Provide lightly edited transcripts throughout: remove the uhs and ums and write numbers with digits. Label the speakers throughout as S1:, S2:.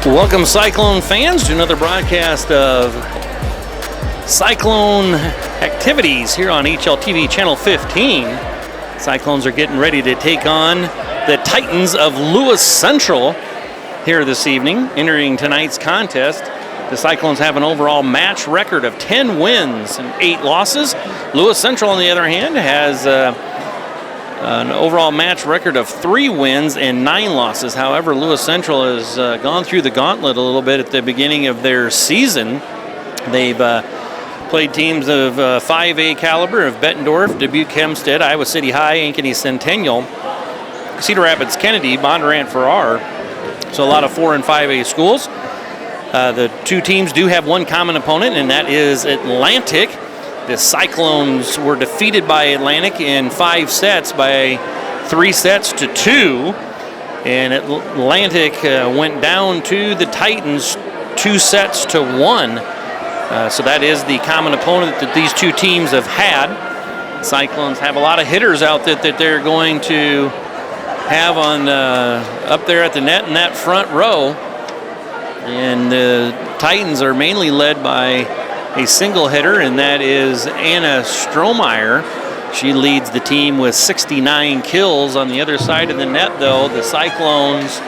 S1: Welcome, Cyclone fans, to another broadcast of Cyclone activities here on HLTV Channel 15. Cyclones are getting ready to take on the Titans of Lewis Central here this evening. Entering tonight's contest, the Cyclones have an overall match record of 10 wins and 8 losses. Lewis Central, on the other hand, has an overall match record of 3 wins and 9 losses. However, Lewis Central has gone through the gauntlet a little bit at the beginning of their season. They've played teams of 5A caliber of Bettendorf, Dubuque Hempstead, Iowa City High, Ankeny Centennial, Cedar Rapids Kennedy, Bondurant Farrar. So a lot of 4 and 5A schools. The two teams do have one common opponent, and that is Atlantic. The Cyclones were defeated by Atlantic in 5 sets by 3 sets to 2. And Atlantic went down to the Titans 2 sets to 1. So that is the common opponent that these two teams have had. Cyclones have a lot of hitters out that they're going to have on up there at the net in that front row. And the Titans are mainly led by a single hitter, and that is Anna Strohmeyer. She leads the team with 69 kills. On the other side of the net, though, the Cyclones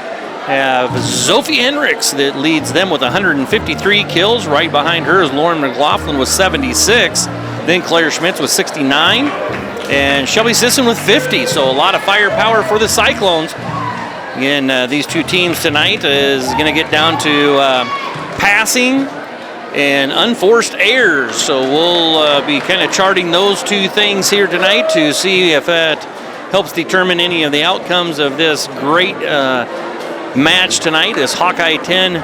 S1: have Sophie Hendricks that leads them with 153 kills. Right behind her is Lauren McLaughlin with 76. Then Claire Schmitz with 69. And Shelby Sisson with 50. So a lot of firepower for the Cyclones. Again, these two teams tonight is going to get down to passing and unforced errors. So we'll be kind of charting those two things here tonight to see if that helps determine any of the outcomes of this great match tonight, this Hawkeye 10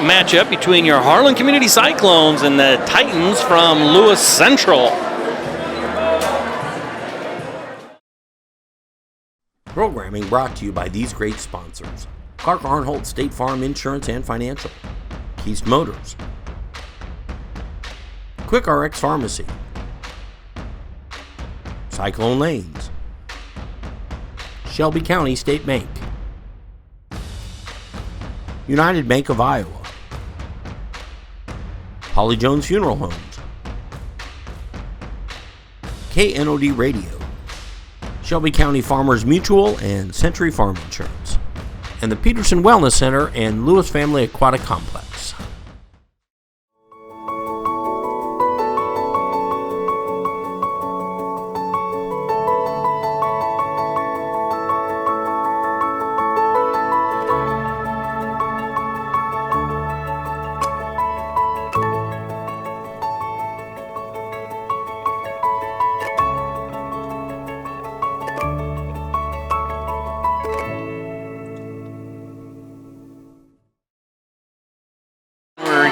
S1: matchup between your Harlan Community Cyclones and the Titans from Lewis Central.
S2: Programming brought to you by these great sponsors: Clark Arnholt State Farm Insurance and Financial, Keast Motors, Quick RX Pharmacy, Cyclone Lanes, Shelby County State Bank, United Bank of Iowa, Holly Jones Funeral Homes, KNOD Radio, Shelby County Farmers Mutual and Century Farm Insurance, and the Peterson Wellness Center and Lewis Family Aquatic Complex.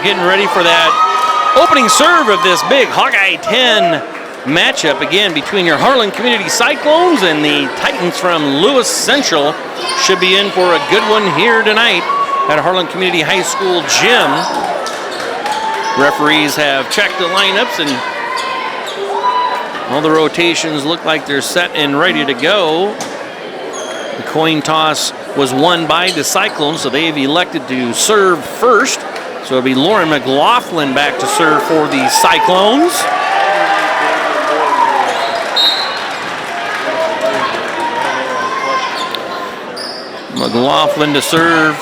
S1: Getting ready for that opening serve of this big Hawkeye 10 matchup, again between your Harlan Community Cyclones and the Titans from Lewis Central. Should be in for a good one here tonight at Harlan Community High School gym. Referees have checked the lineups and all the rotations look like they're set and ready to go. The coin toss was won by the Cyclones, so they've elected to serve first. So it'll be Lauren McLaughlin back to serve for the Cyclones. McLaughlin to serve.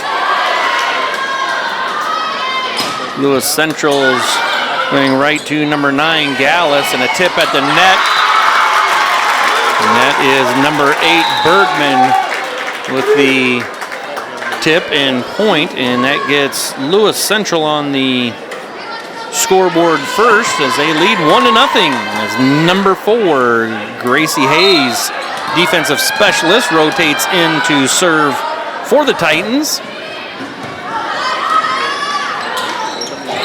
S1: Lewis Central's going right to number 9, Gallus, and a tip at the net. And that is number 8, Bergman, with the tip and point, and that gets Lewis Central on the scoreboard first as they lead 1-0. As number 4, Gracie Hayes, defensive specialist, rotates in to serve for the Titans.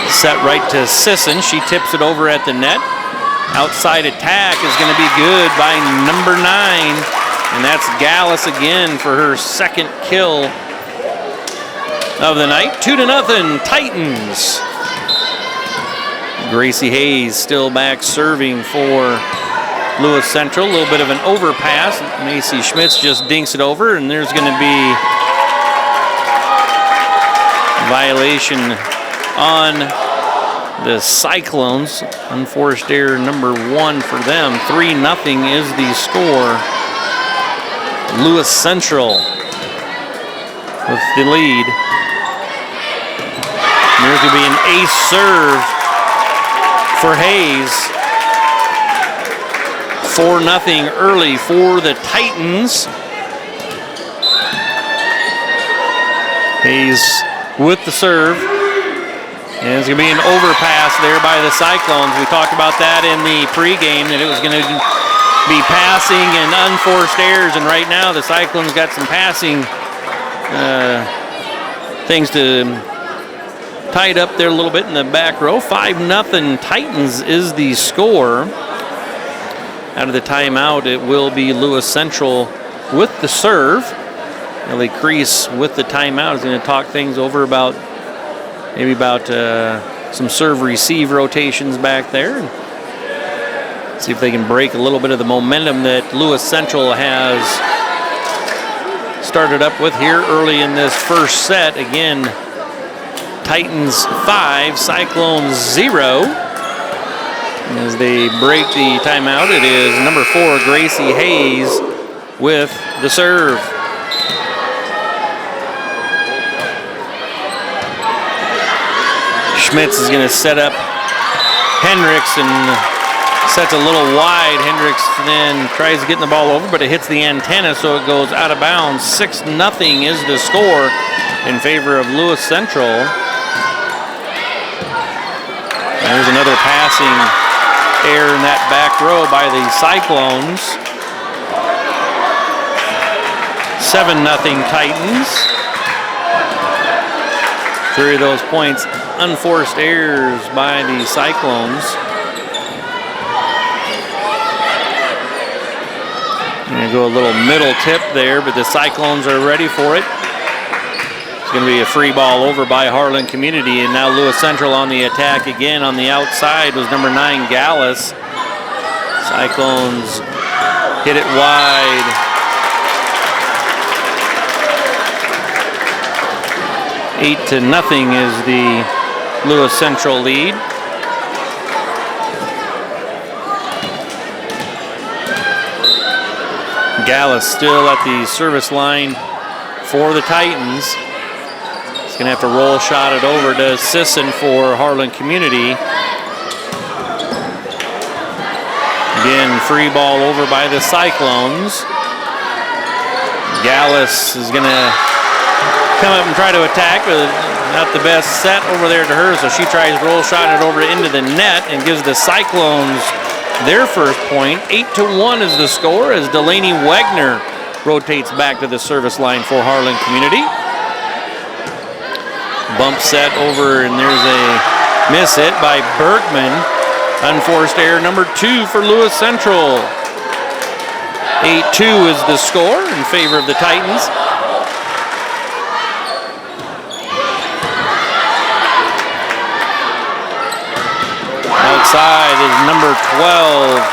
S1: Set right to Sisson. She tips it over at the net. Outside attack is going to be good by number 9, and that's Gallus again for her second kill of the night. 2-0 Titans. Gracie Hayes still back serving for Lewis Central. A little bit of an overpass. Macy Schmitz just dinks it over, and there's going to be violation on the Cyclones. Unforced error number 1 for them. 3-0 is the score. Lewis Central with the lead. And there's going to be an ace serve for Hayes. 4-0 early for the Titans. Hayes with the serve. And it's going to be an overpass there by the Cyclones. We talked about that in the pregame, that it was going to be passing and unforced errors. And right now the Cyclones got some passing things to tied up there a little bit in the back row. 5-0 Titans is the score. Out of the timeout, it will be Lewis Central with the serve. Ellie Crease with the timeout is going to talk things over about some serve-receive rotations back there. And see if they can break a little bit of the momentum that Lewis Central has started up with here early in this first set. Again, Titans 5, Cyclones 0. As they break the timeout, it is number 4, Gracie Hayes with the serve. Schmitz is going to set up Hendricks and sets a little wide. Hendricks then tries to get the ball over, but it hits the antenna, so it goes out of bounds. 6-0 is the score in favor of Lewis Central. There's another passing error in that back row by the Cyclones. 7-0 Titans. 3 of those points unforced errors by the Cyclones. Going to go a little middle tip there, but the Cyclones are ready for it. It's going to be a free ball over by Harlan Community, and now Lewis Central on the attack again. On the outside was number 9, Gallus. Cyclones hit it wide. Eight to nothing is the Lewis Central lead. Gallus still at the service line for the Titans. He's going to have to roll shot it over to Sisson for Harlan Community. Again, free ball over by the Cyclones. Gallus is going to come up and try to attack, but not the best set over there to her, so she tries to roll shot it over into the net and gives the Cyclones their first point. 8-1 is the score as Delaney Wagner rotates back to the service line for Harlan Community. Bump set over, and there's a miss hit by Bergman. Unforced error number 2 for Lewis Central. 8-2 is the score in favor of the Titans. Outside is number 12,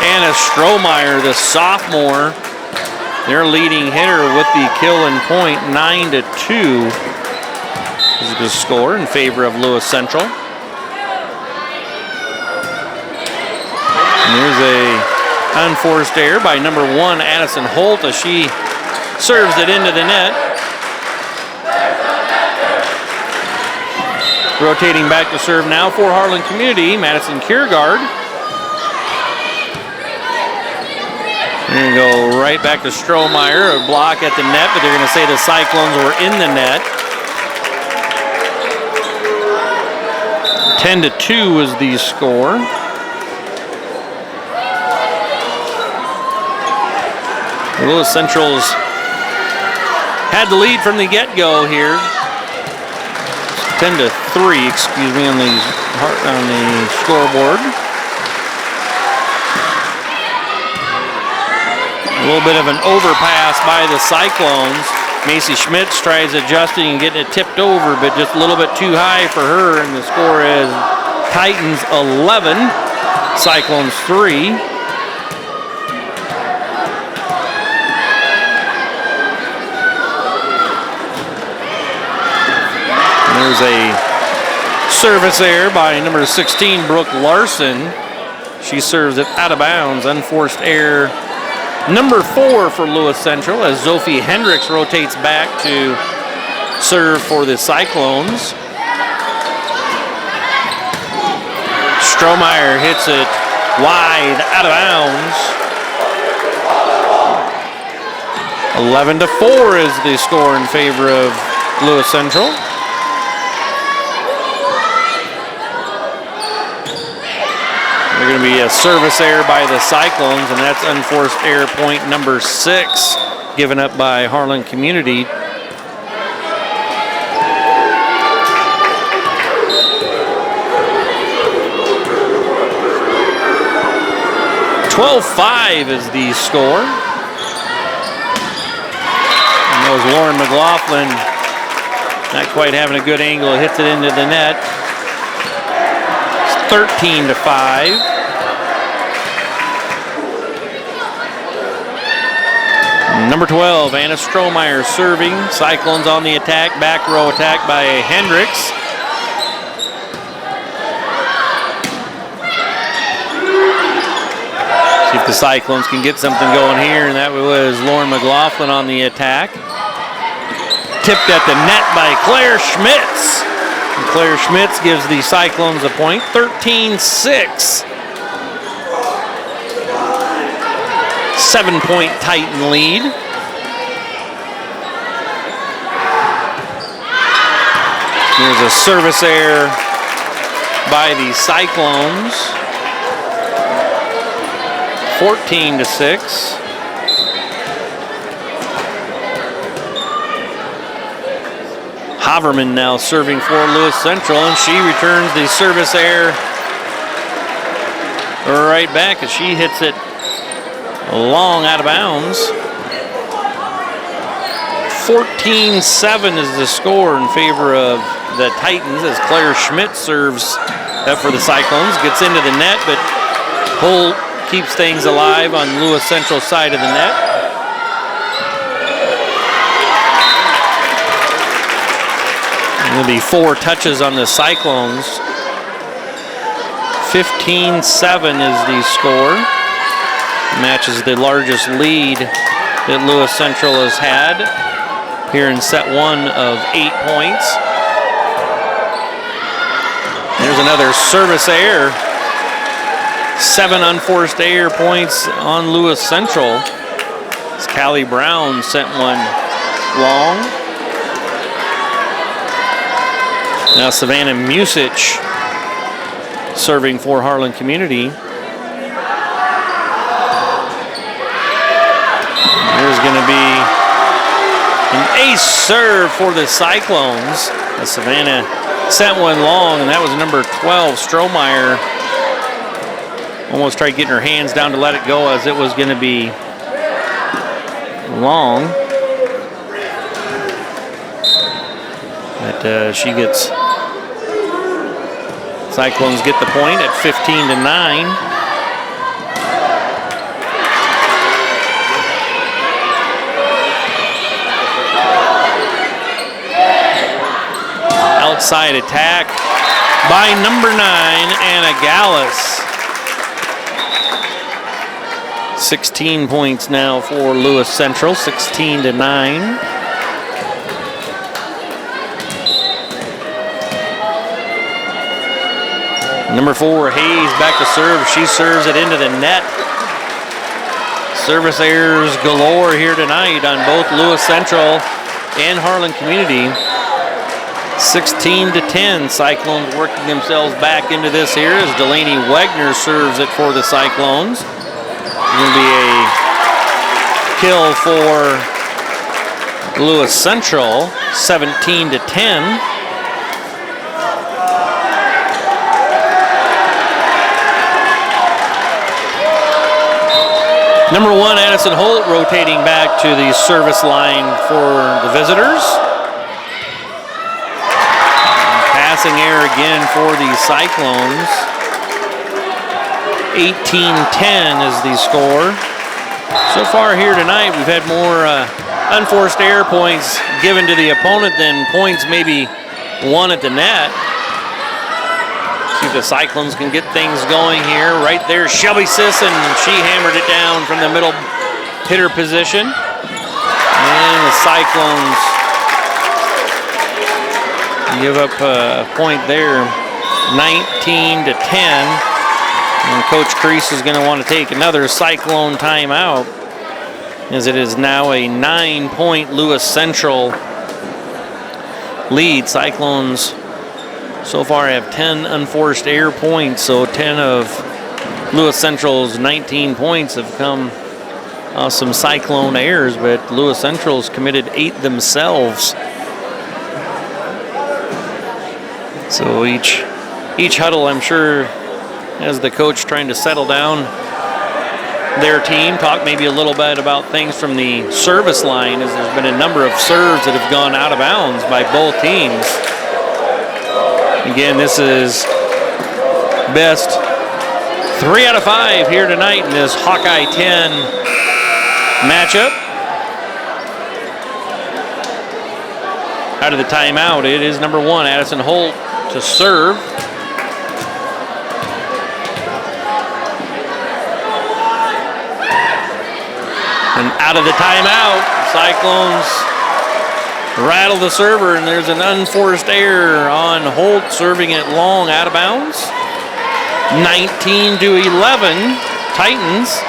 S1: Anna Strohmeyer, the sophomore. Their leading hitter with the kill and point. 9-2 is the score in favor of Lewis Central. And there's a unforced error by number 1, Addison Holt, as she serves it into the net. Rotating back to serve now for Harlan Community, Madison Kiergaard. They're going to go right back to Strohmeyer, a block at the net, but they're going to say the Cyclones were in the net. 10-2 is the score. Lewis Central's had the lead from the get-go here. 10-3, excuse me, on the scoreboard. A little bit of an overpass by the Cyclones. Macy Schmitz tries adjusting and getting it tipped over, but just a little bit too high for her, and the score is Titans 11, Cyclones 3. There's a service error by number 16, Brooke Larson. She serves it out of bounds. Unforced error number 4 for Lewis Central as Sophie Hendricks rotates back to serve for the Cyclones. Strohmeyer hits it wide, out of bounds. 11-4 is the score in favor of Lewis Central. There's going to be a service error by the Cyclones, and that's unforced error point number 6, given up by Harlan Community. (12-5) is the score. And that was Lauren McLaughlin, not quite having a good angle, hits it into the net. It's 13-5. Number 12, Anna Strohmeyer serving. Cyclones on the attack, back row attack by Hendricks. See if the Cyclones can get something going here, and that was Lauren McLaughlin on the attack. Tipped at the net by Claire Schmitz. And Claire Schmitz gives the Cyclones a point, 13-6. 7-point Titan lead. There's a service error by the Cyclones. 14-6. Haverman now serving for Lewis Central, and she returns the service error right back as she hits it long out of bounds. 14-7 is the score in favor of the Titans as Claire Schmidt serves for the Cyclones. Gets into the net, but Holt keeps things alive on Lewis Central's side of the net. There'll be 4 touches on the Cyclones. 15-7 is the score. Matches the largest lead that Lewis Central has had here in set 1 of 8 points. There's another service error. 7 unforced error points on Lewis Central. As Callie Brown sent one long. Now Savannah Musich serving for Harlan Community. There's going to be an ace serve for the Cyclones. As Savannah sent one long, and that was number 12, Strohmeyer. Almost tried getting her hands down to let it go as it was going to be long. But she gets, Cyclones get the point at 15-9. Outside attack by number 9, Anna Gallus. 16 points now for Lewis Central, 16-9. Number 4, Hayes back to serve. She serves it into the net. Service errors galore here tonight on both Lewis Central and Harlan Community. 16-10, Cyclones working themselves back into this here as Delaney Wegner serves it for the Cyclones. It's going to be a kill for Lewis Central, 17-10. Number 1, Addison Holt rotating back to the service line for the visitors. Passing error again for the Cyclones. 18-10 is the score. So far here tonight, we've had more unforced error points given to the opponent than points maybe one at the net. See if the Cyclones can get things going here. Right there, Shelby Sisson. She hammered it down from the middle hitter position. And the Cyclones give up a point there, 19-10. And Coach Crease is going to want to take another Cyclone timeout, as it is now a 9-point Lewis Central lead. Cyclones so far have 10 unforced error points, so 10 of Lewis Central's 19 points have come some Cyclone errors, but Lewis Central's committed 8 themselves. So each huddle, I'm sure, as the coach trying to settle down their team, talk maybe a little bit about things from the service line, as there's been a number of serves that have gone out of bounds by both teams. Again, this is best 3 out of 5 here tonight in this Hawkeye 10 matchup. Out of the timeout, it is number 1, Addison Holt, to serve. And out of the timeout, Cyclones rattle the server, and there's an unforced error on Holt, serving it long out of bounds. 19-11, Titans.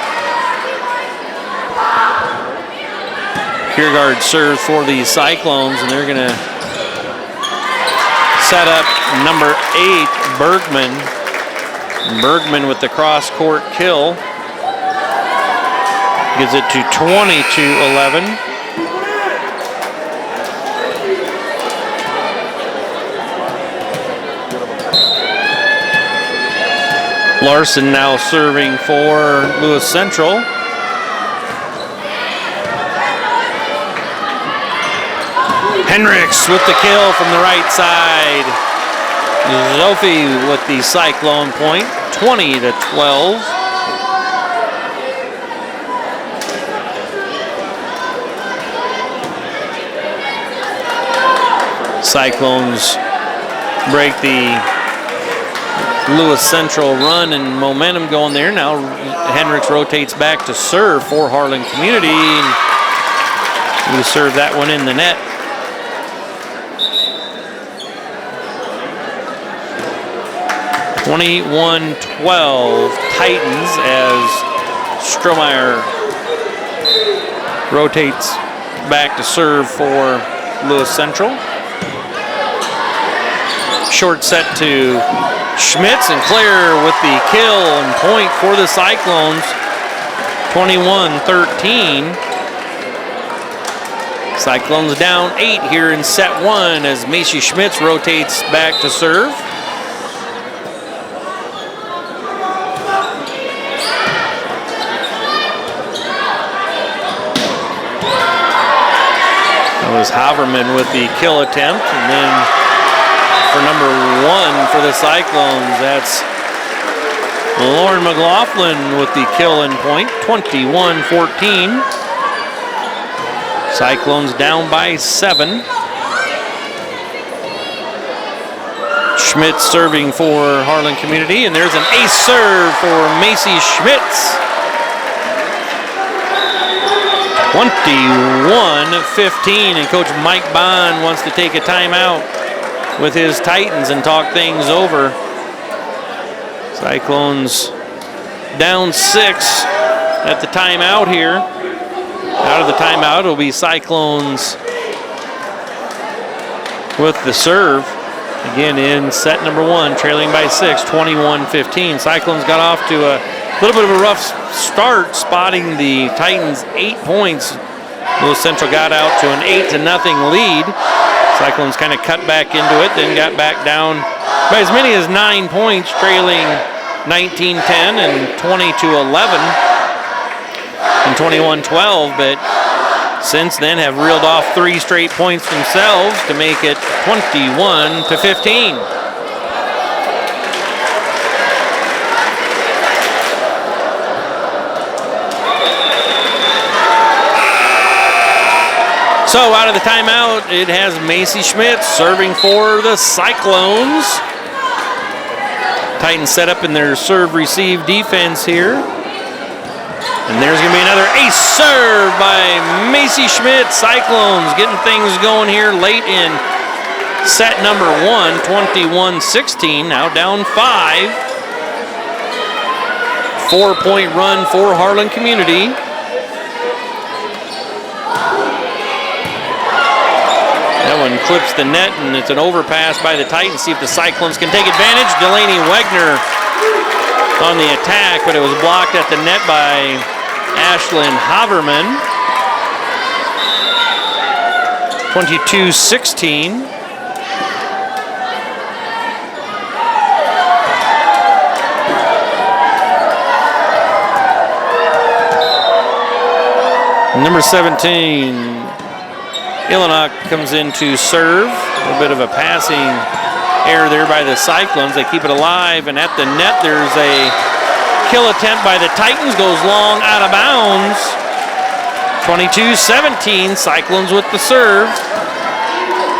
S1: Kiergaard serves for the Cyclones, and they're going to set up number 8, Bergman. Bergman with the cross-court kill. Gives it to 20-11. Larson now serving for Lewis Central. Henricks with the kill from the right side. Zophie with the Cyclone point, 20-12. Cyclones break the Lewis Central run and momentum going there. Now Henricks rotates back to serve for Harlan Community. We serve that one in the net. (21-12) Titans, as Strohmeyer rotates back to serve for Lewis Central. Short set to Schmitz, and Claire with the kill and point for the Cyclones. 21-13. Cyclones down 8 here in set 1 as Macy Schmitz rotates back to serve. That was Haverman with the kill attempt, and then for number 1 for the Cyclones, that's Lauren McLaughlin with the kill and point, 21-14. Cyclones down by 7. Schmitz serving for Harlan Community, and there's an ace serve for Macy Schmitz. 21-15, and Coach Mike Bond wants to take a timeout with his Titans and talk things over. Cyclones down 6 at the timeout here. Out of the timeout, it'll be Cyclones with the serve. Again in set number 1, trailing by 6, 21-15. Cyclones got off to a little bit of a rough start, spotting the Titans 8 points. Lewis Central got out to an 8-0 lead. Cyclones kind of cut back into it, then got back down by as many as 9 points, trailing 19-10 and 20-11 and 21-12, but since then have reeled off 3 straight points themselves to make it 21-15. So out of the timeout, it has Macy Schmitz serving for the Cyclones. Titans set up in their serve-receive defense here. And there's going to be another ace serve by Macy Schmitz. Cyclones getting things going here late in set number 1, 21-16. Now down 5. 4-point run for Harlan Community. That one clips the net, and it's an overpass by the Titans. See if the Cyclones can take advantage. Delaney Wegner on the attack, but it was blocked at the net by Ashlyn Haverman. 22-16. Number 17, Illinois comes in to serve. A little bit of a passing error there by the Cyclones. They keep it alive, and at the net there's a kill attempt by the Titans. Goes long, out of bounds. 22-17, Cyclones with the serve.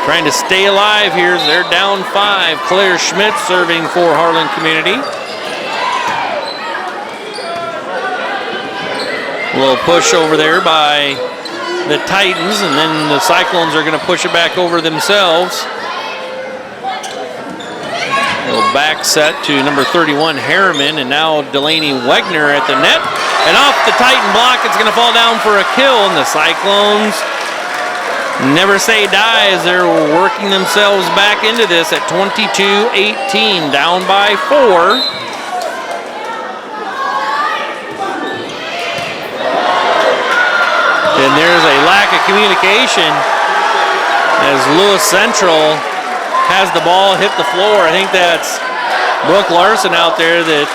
S1: Trying to stay alive here. They're down 5. Claire Schmidt serving for Harlan Community. A little push over there by the Titans, and then the Cyclones are going to push it back over themselves. A little back set to number 31, Harriman, and now Delaney Wegner at the net. And off the Titan block, it's going to fall down for a kill, and the Cyclones never say die as they're working themselves back into this at 22-18, down by 4. And there's a lack of communication as Lewis Central has the ball hit the floor. I think that's Brooke Larson out there that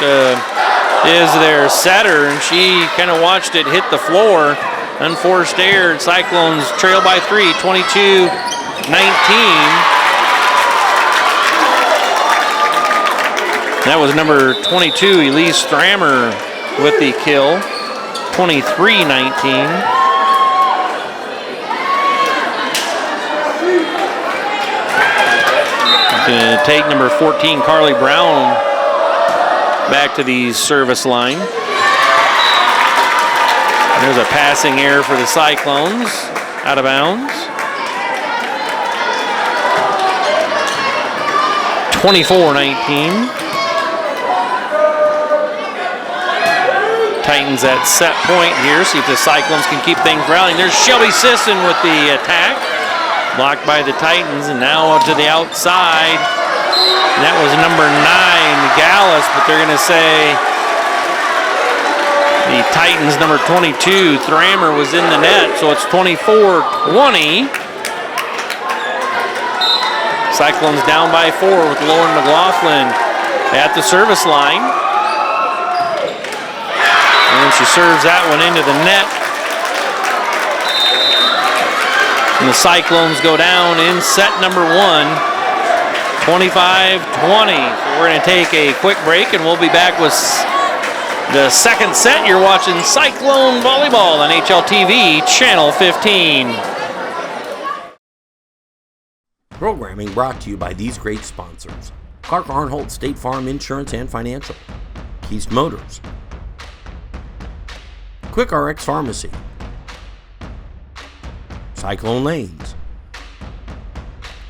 S1: is their setter, and she kind of watched it hit the floor. Unforced error. Cyclones trail by 3, 22-19. That was number 22, Elise Strammer, with the kill. 23-19. To take number 14, Carly Brown, back to the service line. There's a passing error for the Cyclones, out of bounds. 24-19. Titans at set point here. See if the Cyclones can keep things rallying. There's Shelby Sisson with the attack. Blocked by the Titans, and now to the outside. And that was number 9, Gallus, but they're going to say the Titans, number 22, Thrammer, was in the net, so it's 24-20. Cyclones down by 4 with Lauren McLaughlin at the service line. And she serves that one into the net. And the Cyclones go down in set number 1, 25-20. We're going to take a quick break, and we'll be back with the second set. You're watching Cyclone Volleyball on HLTV Channel 15.
S2: Programming brought to you by these great sponsors: Clark Arnholt State Farm Insurance and Financial, Keast Motors, Quick RX Pharmacy, Cyclone Lanes,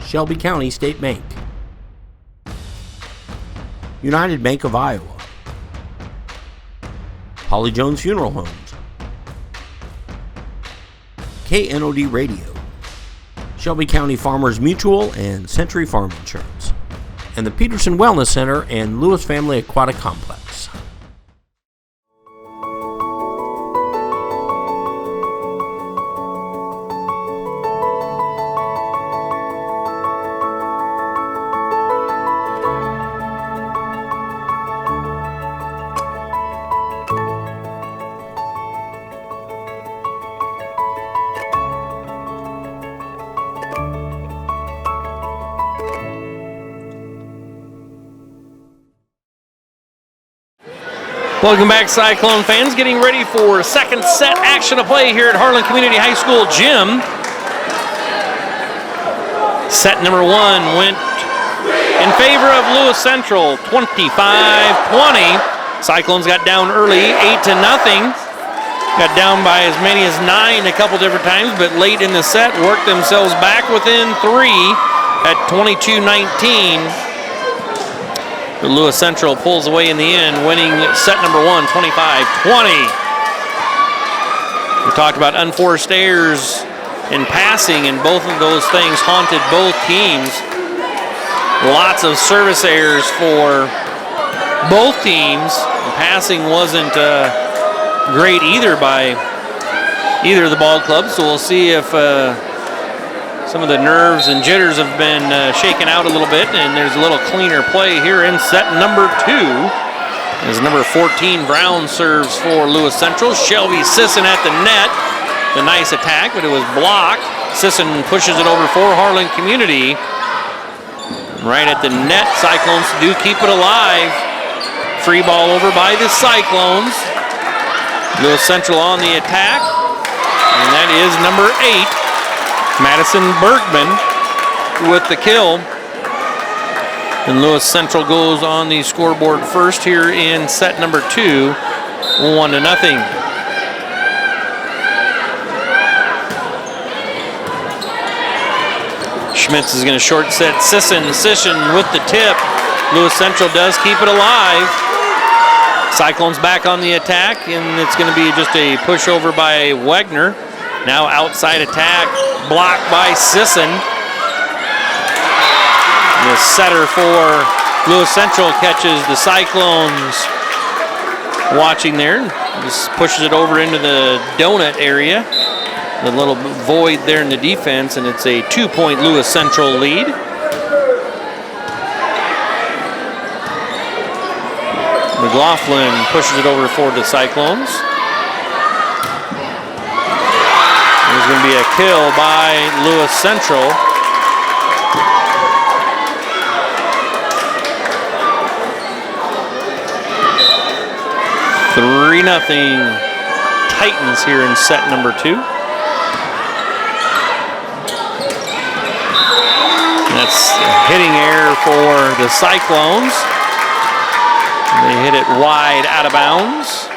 S2: Shelby County State Bank, United Bank of Iowa, Holly Jones Funeral Homes, KNOD Radio, Shelby County Farmers Mutual and Century Farm Insurance, and the Peterson Wellness Center and Lewis Family Aquatic Complex.
S1: Welcome back, Cyclone fans. Getting ready for second set action to play here at Harlan Community High School Gym. Set number 1 went in favor of Lewis Central, 25-20. Cyclones got down early, 8-0. Got down by as many as 9 a couple different times, but late in the set worked themselves back within 3 at 22-19. But Lewis Central pulls away in the end, winning set number 1, 25-20. We talked about unforced errors in passing, and both of those things haunted both teams. Lots of service errors for both teams. Passing wasn't great either by either of the ball clubs, so we'll see if some of the nerves and jitters have been shaken out a little bit, and there's a little cleaner play here in set number 2. As number 14 Brown serves for Lewis Central. Shelby Sisson at the net. The nice attack, but it was blocked. Sisson pushes it over for Harlan Community. Right at the net, Cyclones do keep it alive. Free ball over by the Cyclones. Lewis Central on the attack, and that is number 8, Madison Bergman, with the kill. And Lewis Central goes on the scoreboard first here in set number 2, 1-0. Schmitz is going to short set Sisson with the tip. Lewis Central does keep it alive. Cyclones back on the attack, and it's going to be just a pushover by Wegner. Now outside attack, blocked by Sisson. The setter for Lewis Central catches the Cyclones watching there. Just pushes it over into the donut area. The little void there in the defense, and it's a 2-point Lewis Central lead. McLaughlin pushes it over for the Cyclones. There's going to be a kill by Lewis Central. Three 0 Titans here in set number 2. That's a hitting error for the Cyclones. They hit it wide out of bounds.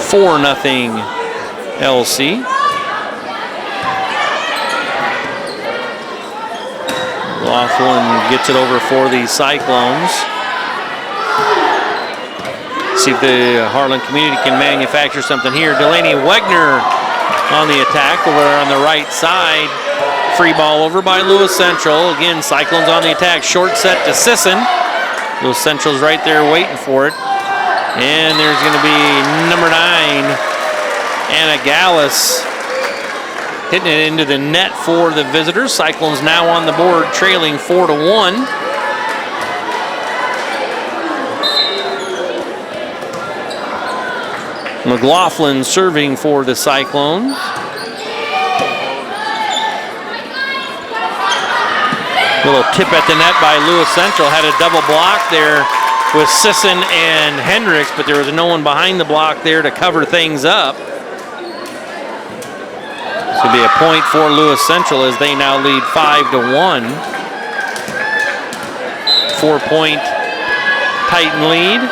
S1: 4-0 LC. Laughlin gets it over for the Cyclones. See if the Harlan Community can manufacture something here. Delaney Wegner on the attack over on the right side. Free ball over by Lewis Central. Again, Cyclones on the attack. Short set to Sisson. Lewis Central's right there waiting for it. And there's going to be number 9, Anna Gallus, hitting it into the net for the visitors. Cyclones now on the board, trailing 4-1. McLaughlin serving for the Cyclones. Little tip at the net by Lewis Central. Had a double block there with Sisson and Hendricks, but there was no one behind the block there to cover things up. This will be a point for Lewis Central as they now lead 5-1. 4-point Titan lead.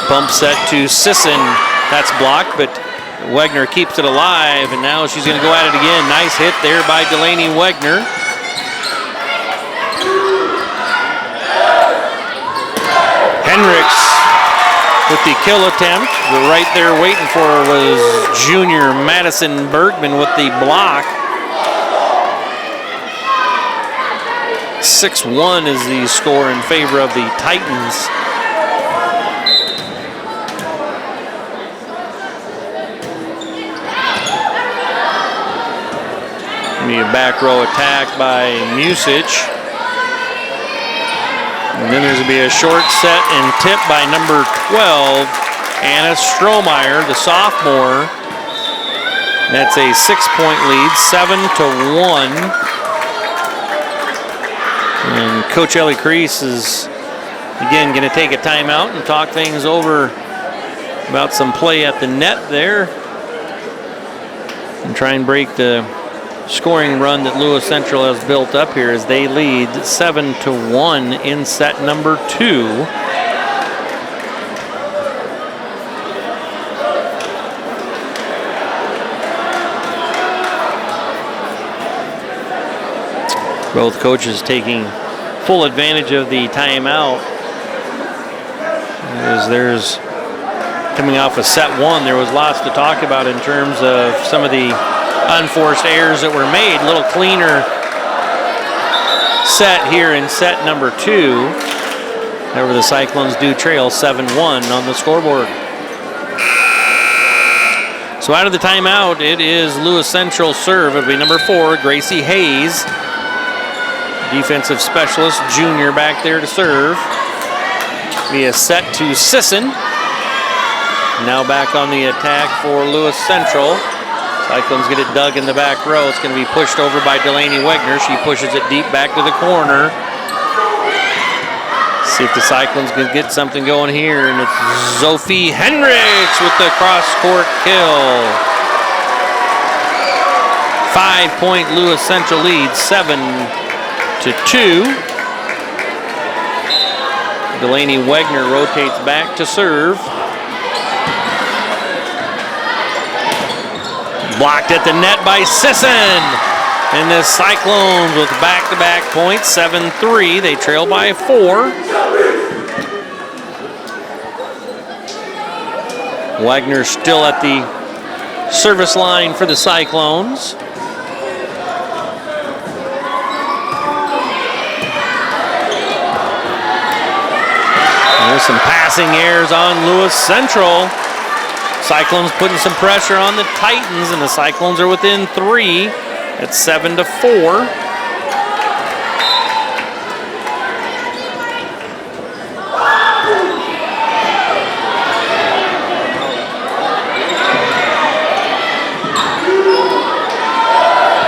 S1: Bump set to Sisson. That's blocked, but Wegner keeps it alive, and now she's going to go at it again. Nice hit there by Delaney Wegner. Hendricks with the kill attempt. But right there waiting for her was junior Madison Bergman with the block. 6-1 is the score in favor of the Titans. A back row attack by Musich. And then there's going to be a short set and tip by number 12, Anna Strohmeyer, the sophomore. That's a 6-point lead, 7-1. And Coach Ellie Crease is again going to take a timeout and talk things over about some play at the net there and try and break the scoring run that Lewis Central has built up here as they lead 7-1 in set number 2. Both coaches taking full advantage of the timeout. As there's coming off of set 1, there was lots to talk about in terms of some of the unforced errors that were made. A little cleaner set here in set number 2. However, the Cyclones do trail 7-1 on the scoreboard. So out of the timeout, it is Lewis Central serve. It'll be number 4, Gracie Hayes. Defensive specialist, junior back there to serve. Be a set to Sisson. Now back on the attack for Lewis Central. Cyclones get it dug in the back row. It's going to be pushed over by Delaney Wegner. She pushes it deep back to the corner. See if the Cyclones can get something going here. And it's Sophie Henricks with the cross-court kill. 5-point Lewis Central lead, 7-2. Delaney Wegner rotates back to serve. Blocked at the net by Sisson. And the Cyclones with back-to-back points, 7-3. They trail by 4. Wagner still at the service line for the Cyclones. There's some passing errors on Lewis Central. Cyclones putting some pressure on the Titans, and the Cyclones are within 3 at 7-4.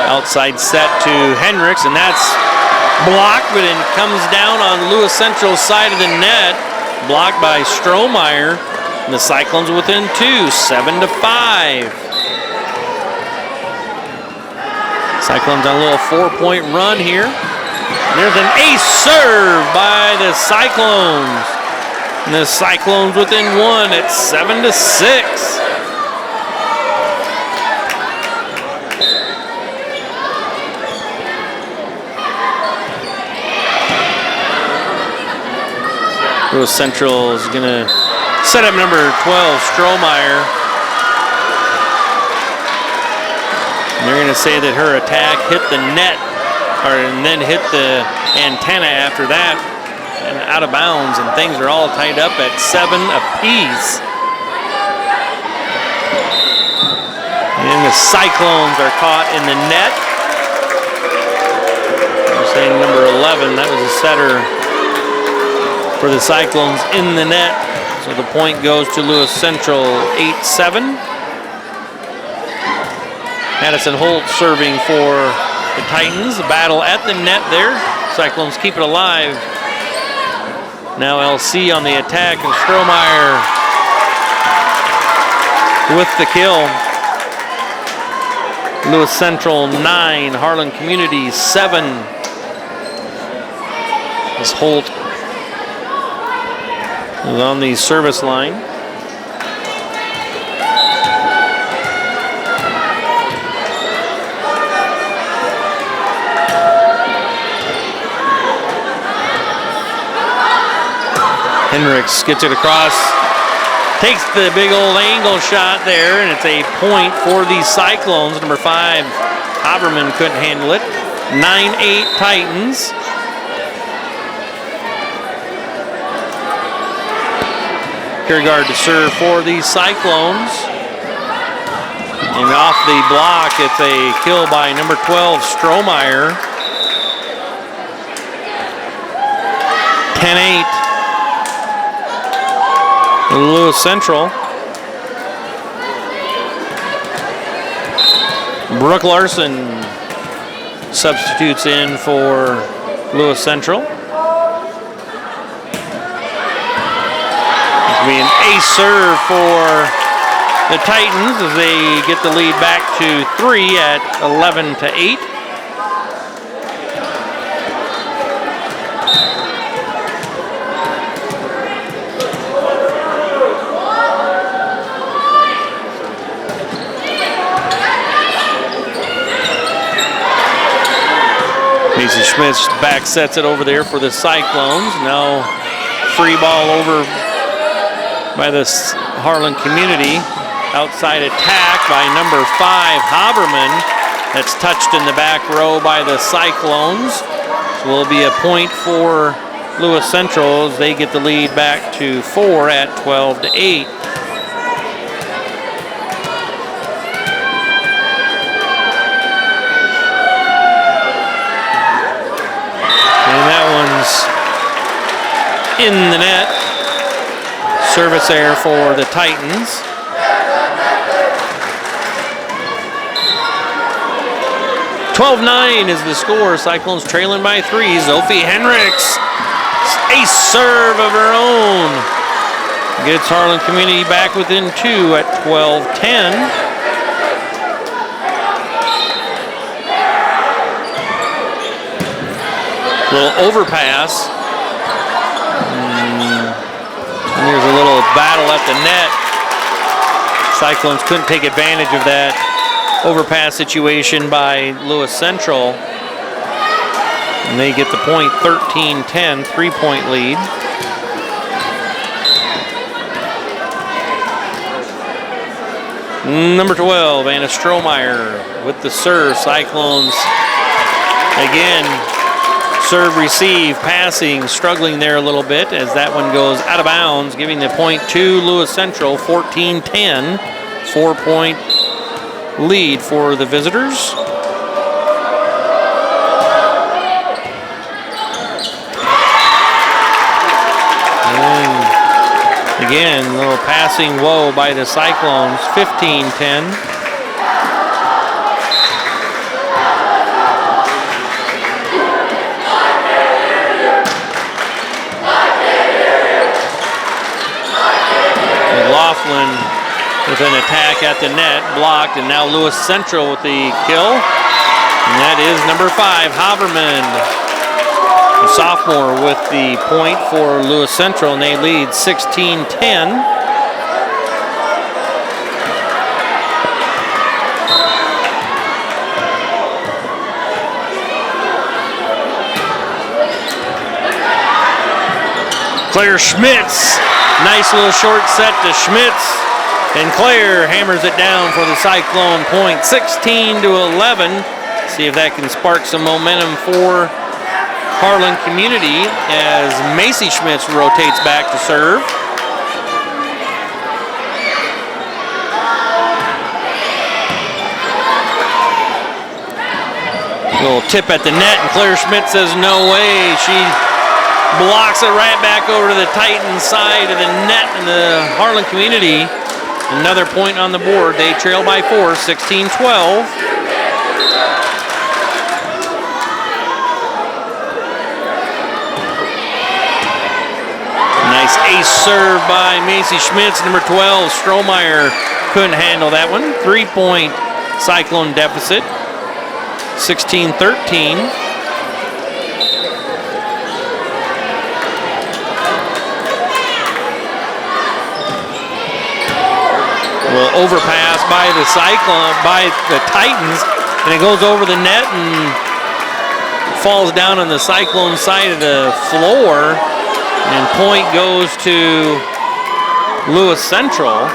S1: Outside set to Hendricks, and that's blocked, but it comes down on Lewis Central's side of the net. Blocked by Strohmeyer. And the Cyclones within 2, 7-5. Cyclones on a little 4-point run here. And there's an ace serve by the Cyclones. And the Cyclones within 1 at 7-6. Lewis Central is going to set up number 12, Strohmeyer. And they're going to say that her attack hit the net, and then hit the antenna after that, and out of bounds, and things are all tied up at 7 apiece. And the Cyclones are caught in the net. I'm saying number 11, that was a setter for the Cyclones in the net. So the point goes to Lewis Central, 8-7. Madison Holt serving for the Titans. The battle at the net there. Cyclones keep it alive. Now LC on the attack, and Strohmeyer with the kill. Lewis Central 9, Harlan Community 7. As Holt is on the service line. Hendricks gets it across, takes the big old angle shot there, and it's a point for the Cyclones. Number 5, Haberman couldn't handle it. 9-8 Titans. Kiergaard to serve for the Cyclones. And off the block, it's a kill by number 12, Strohmeyer. 10-8. Lewis Central. Brooke Larson substitutes in for Lewis Central. Be an ace serve for the Titans as they get the lead back to 3 at 11-8. Mason Schmitz back sets it over there for the Cyclones. Now free ball over by the Harlan community. Outside attack by number 5, Haberman. That's touched in the back row by the Cyclones. So will be a point for Lewis Central as they get the lead back to 4 at 12-8. In the net. Service error for the Titans. (12-9) is the score. Cyclones trailing by 3. Sophie Henricks, ace serve of her own. Gets Harlan Community back within 2 at 12-10. Little overpass. And there's a little battle at the net. Cyclones couldn't take advantage of that overpass situation by Lewis Central. And they get the point, 13-10, 3-point lead. Number 12, Anna Strohmeyer with the serve. Cyclones again. Serve, receive, passing, struggling there a little bit as that one goes out of bounds, giving the point to Lewis Central, 14-10, 4-point lead for the visitors. And again, a little passing woe by the Cyclones, 15-10. With an attack at the net, blocked, and now Lewis Central with the kill. And that is number 5, Haberman, the sophomore, with the point for Lewis Central, and they lead 16-10. Claire Schmitz, nice little short set to Schmitz. And Claire hammers it down for the Cyclone point, 16-11. See if that can spark some momentum for Harlan Community as Macy Schmitz rotates back to serve. Little tip at the net, and Claire Schmitz says no way. She blocks it right back over to the Titans side of the net in the Harlan Community. Another point on the board. They trail by 4, 16-12. Nice ace serve by Macy Schmitz, number 12. Strohmeyer couldn't handle that one. 3-point Cyclone deficit, 16-13. Well, overpass by the Titans, and it goes over the net and falls down on the Cyclone side of the floor, and point goes to Lewis Central.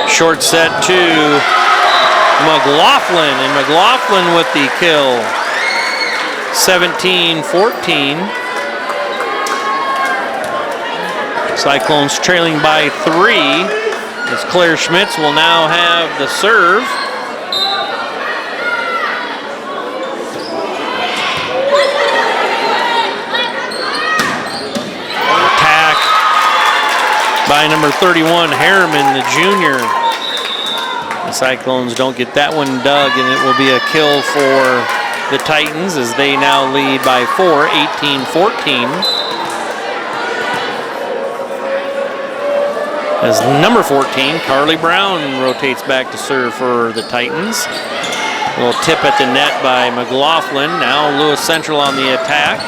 S1: Short set to McLaughlin, and McLaughlin with the kill, 17-14. Cyclones trailing by 3 as Claire Schmitz will now have the serve. Attack by by number 31, Harriman, the junior. The Cyclones don't get that one dug, and it will be a kill for the Titans as they now lead by 4, 18-14. As number 14, Carly Brown, rotates back to serve for the Titans. A little tip at the net by McLaughlin. Now Lewis Central on the attack.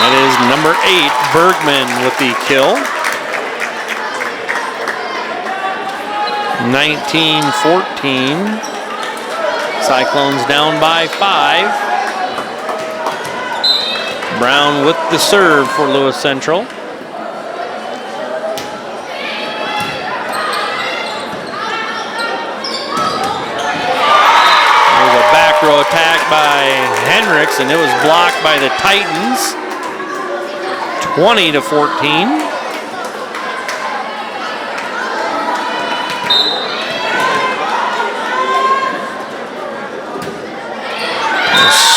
S1: That is number 8, Bergman with the kill. 19-14. Cyclones down by 5. Brown with the serve for Lewis Central. There's a back row attack by Hendricks, and it was blocked by the Titans. 20-14.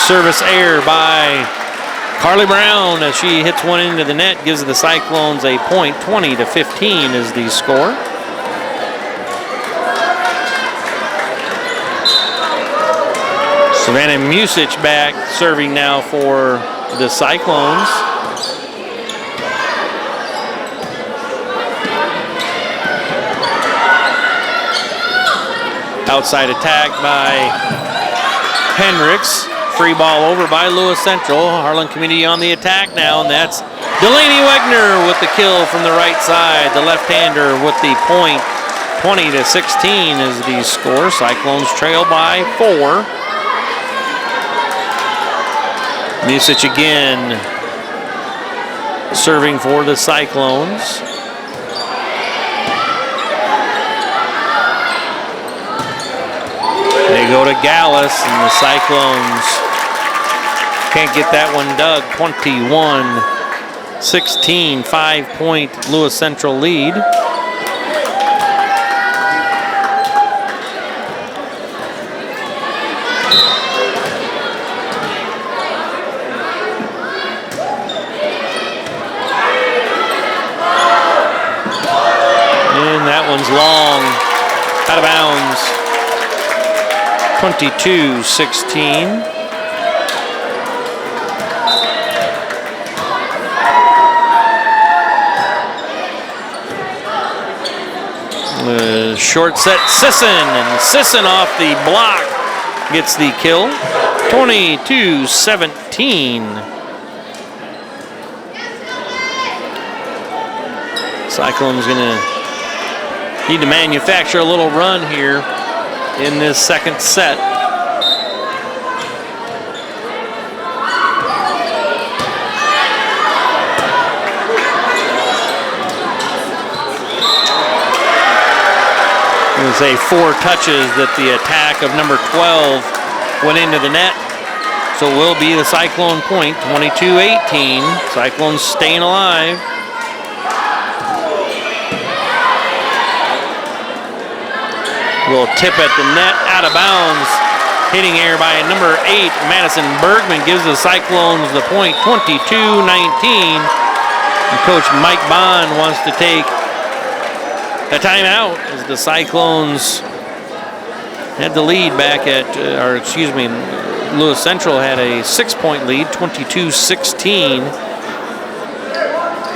S1: Service error by Carly Brown as she hits one into the net, gives the Cyclones a point. 20-15 is the score. Savannah Musich back serving now for the Cyclones. Outside attack by Hendricks. Free ball over by Lewis Central. Harlan Community on the attack now, and that's Delaney Wegner with the kill from the right side. The left-hander with the point. 20-16 is the score. Cyclones trail by 4. Musich again serving for the Cyclones. They go to Gallus, and the Cyclones can't get that one dug. 21-16, 5-point Lewis Central lead. And that one's long, out of bounds. 22-16. Short set Sisson, and Sisson off the block gets the kill. 22-17. Cyclone's gonna need to manufacture a little run here in this second set. I'm going to say 4 touches that the attack of number 12 went into the net. So it will be the Cyclone point, 22-18. Cyclones staying alive. Little tip at the net, out of bounds. Hitting error by number 8, Madison Bergman, gives the Cyclones the point, 22-19. And Coach Mike Bond wants to take a timeout as the Cyclones had the lead back at, Lewis Central had a 6-point lead, 22-16.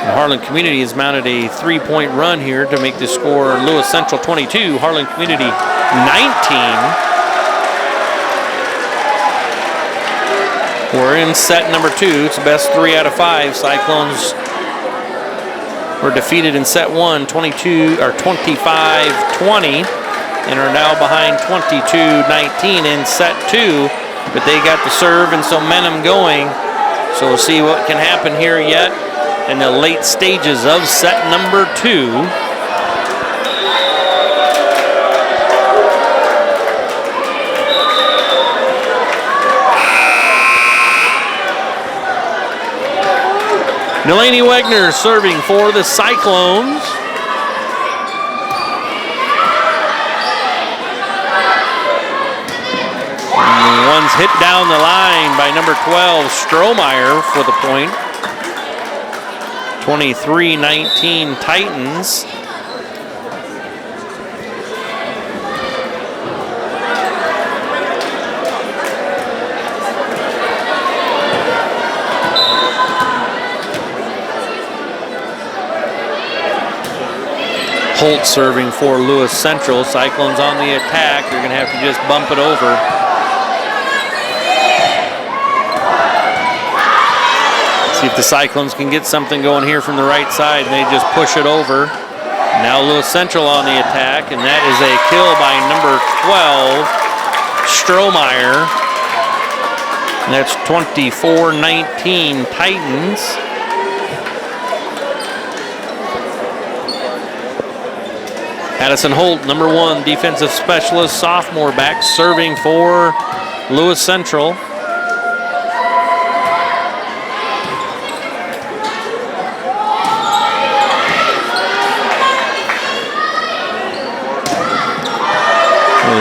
S1: Harlan Community has mounted a 3-point run here to make the score Lewis Central 22, Harlan Community 19. We're in set number 2. It's the best 3 out of 5. Cyclones were defeated in set 1, 25-20, and are now behind 22-19 in set 2. But they got the serve and some momentum going. So we'll see what can happen here yet in the late stages of set number 2. Delaney Wegner serving for the Cyclones. One's hit down the line by number 12, Strohmeyer, for the point. 23-19 Titans. Holt serving for Lewis Central. Cyclones on the attack. You're going to have to just bump it over. See if the Cyclones can get something going here from the right side, and they just push it over. Now Lewis Central on the attack, and that is a kill by number 12, Strohmeyer. And that's 24-19 Titans. Addison Holt, number 1, defensive specialist, sophomore back, serving for Lewis Central.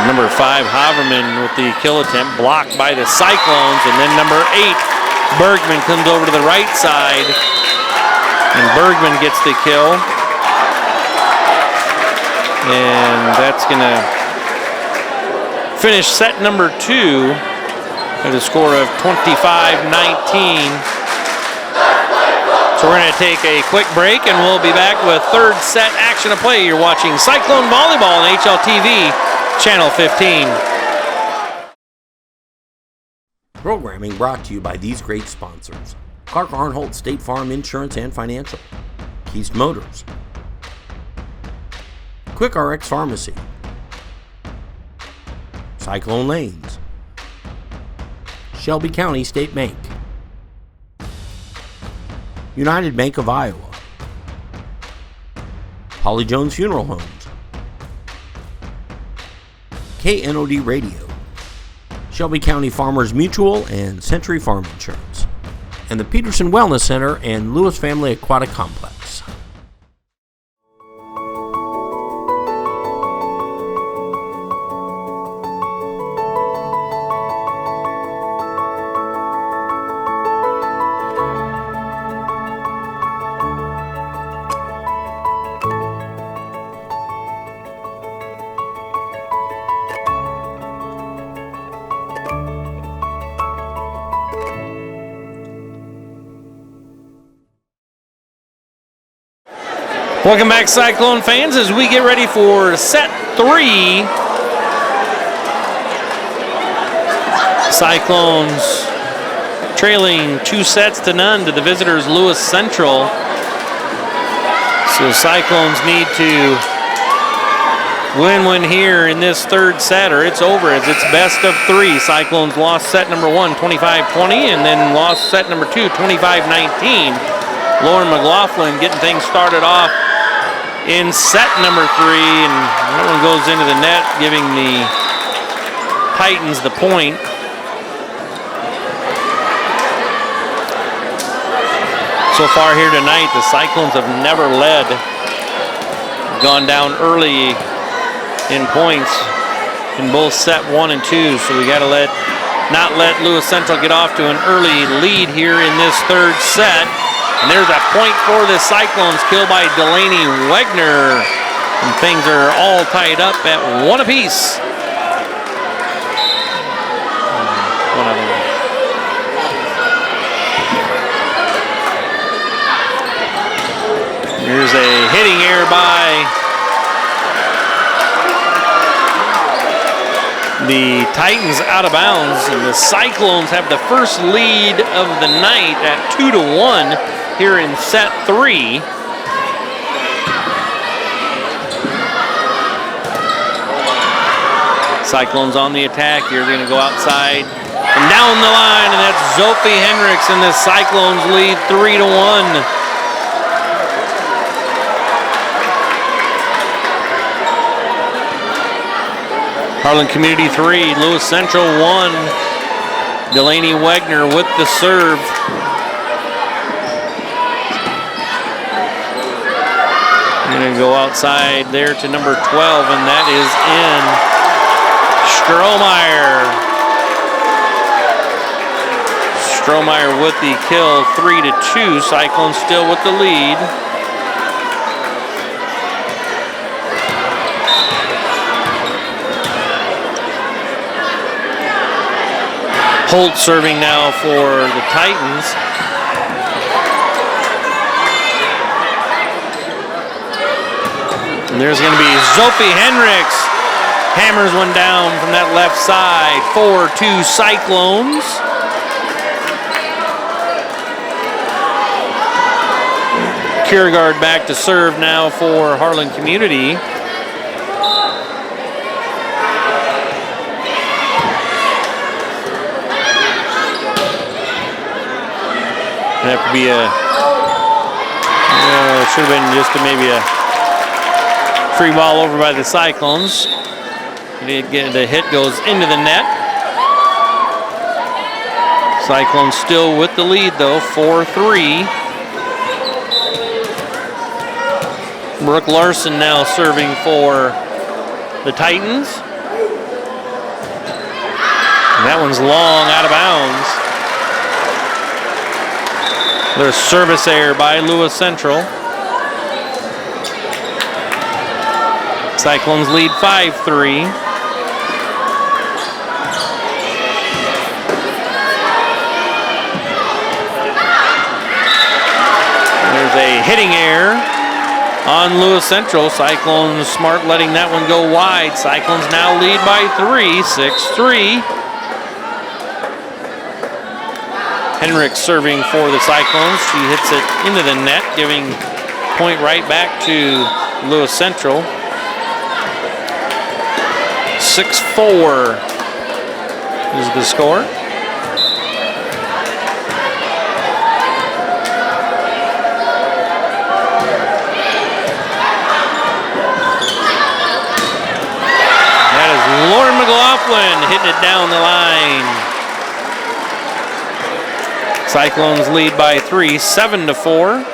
S1: Number 5, Haverman with the kill attempt, blocked by the Cyclones. And then number 8, Bergman comes over to the right side, and Bergman gets the kill. And that's going to finish set number 2 at a score of 25-19. So we're going to take a quick break, and we'll be back with third set action of play. You're watching Cyclone Volleyball on HLTV, Channel 15.
S2: Programming brought to you by these great sponsors: Clark Arnholt State Farm Insurance and Financial, Keast Motors, Quick RX Pharmacy, Cyclone Lanes, Shelby County State Bank, United Bank of Iowa, Holly Jones Funeral Homes, KNOD Radio, Shelby County Farmers Mutual and Century Farm Insurance, and the Peterson Wellness Center and Lewis Family Aquatic Complex.
S1: Welcome back, Cyclone fans, as we get ready for set 3. Cyclones trailing 2-0 to the visitors, Lewis Central. So Cyclones need to win here in this third set, or it's over, as it's best of 3. Cyclones lost set number 1, 25-20, and then lost set number 2, 25-19. Lauren McLaughlin getting things started off in set number 3, and that one goes into the net, giving the Titans the point. So far here tonight, the Cyclones have never led, gone down early in points in both set 1 and 2, so we got to not let Lewis Central get off to an early lead here in this third set. And there's a point for the Cyclones, kill by Delaney Wegner. And things are all tied up at 1 apiece. Here's a hitting error by the Titans out of bounds. And the Cyclones have the first lead of the night at 2-1. Here in set 3. Cyclones on the attack here. They're going to go outside and down the line, and that's Sophie Hendricks, and the Cyclones lead 3-1. Harlan Community 3, Lewis Central 1. Delaney Wegner with the serve. Going to go outside there to number 12, and that is in. Strohmeyer Strohmeyer with the kill, 3-2. Cyclones still with the lead. Holt serving now for the Titans. And there's going to be Sophie Henricks. Hammers one down from that left side. 4-2 Cyclones. Kiergaard back to serve now for Harlan Community. That would be should have been just maybe a free ball over by the Cyclones. The hit goes into the net. Cyclones still with the lead though, 4-3. Brooke Larson now serving for the Titans. And that one's long out of bounds. There's service error by Lewis Central. Cyclones lead 5-3. There's a hitting error on Lewis Central. Cyclones smart letting that one go wide. Cyclones now lead by 3, 6-3. Henricks serving for the Cyclones. She hits it into the net, giving point right back to Lewis Central. 6-4 is the score. That is Lauren McLaughlin hitting it down the line. Cyclones lead by 3, 7-4.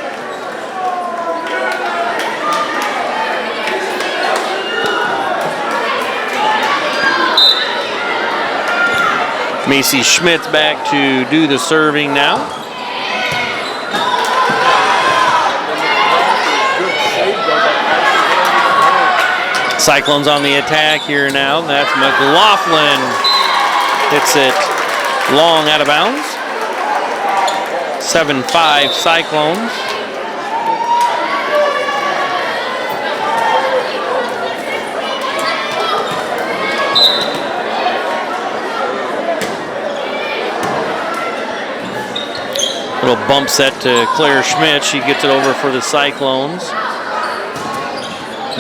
S1: Macy Schmidt's back to do the serving now. Cyclones on the attack here now. That's McLaughlin. Hits it long out of bounds. 7-5 Cyclones. Little bump set to Claire Schmidt. She gets it over for the Cyclones.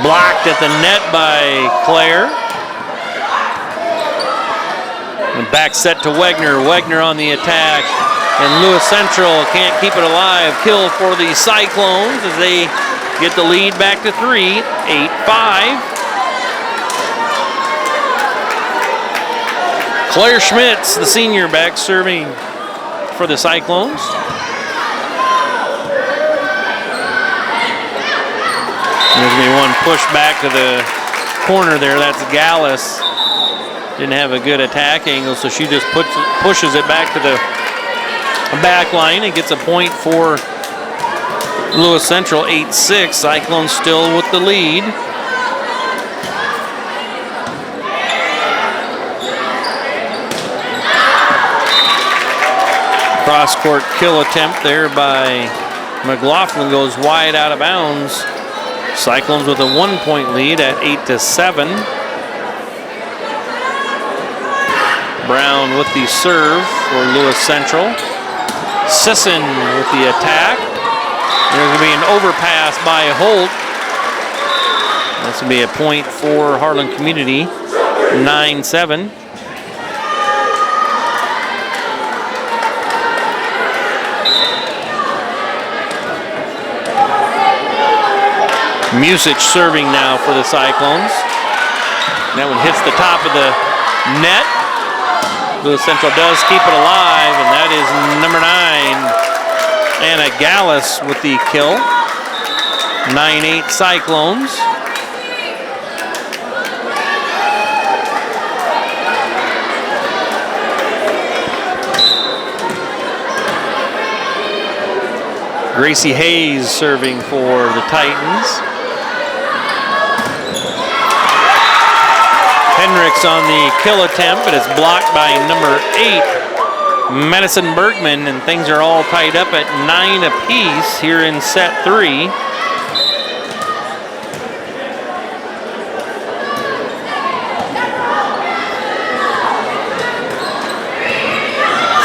S1: Blocked at the net by Claire. And back set to Wegner. Wegner on the attack. And Lewis Central can't keep it alive. Kill for the Cyclones as they get the lead back to 3, 8-5. Claire Schmitz, the senior, back serving for the Cyclones. There's going to be one push back to the corner there. That's Gallus. Didn't have a good attack angle, so she just pushes it back to the back line and gets a point for Lewis Central, 8-6. Cyclones still with the lead. Cross-court kill attempt there by McLaughlin goes wide out of bounds. Cyclones with a 1-point lead at 8-7. Brown with the serve for Lewis Central. Sisson with the attack. There's going to be an overpass by Holt. This will be a point for Harlan Community, 9-7. Musich serving now for the Cyclones. That one hits the top of the net. Lewis Central does keep it alive, and that is number 9, Anna Gallus with the kill. 9-8 Cyclones. Gracie Hayes serving for the Titans. Hendricks on the kill attempt, but it's blocked by number 8, Madison Bergman, and things are all tied up at 9 apiece here in set 3.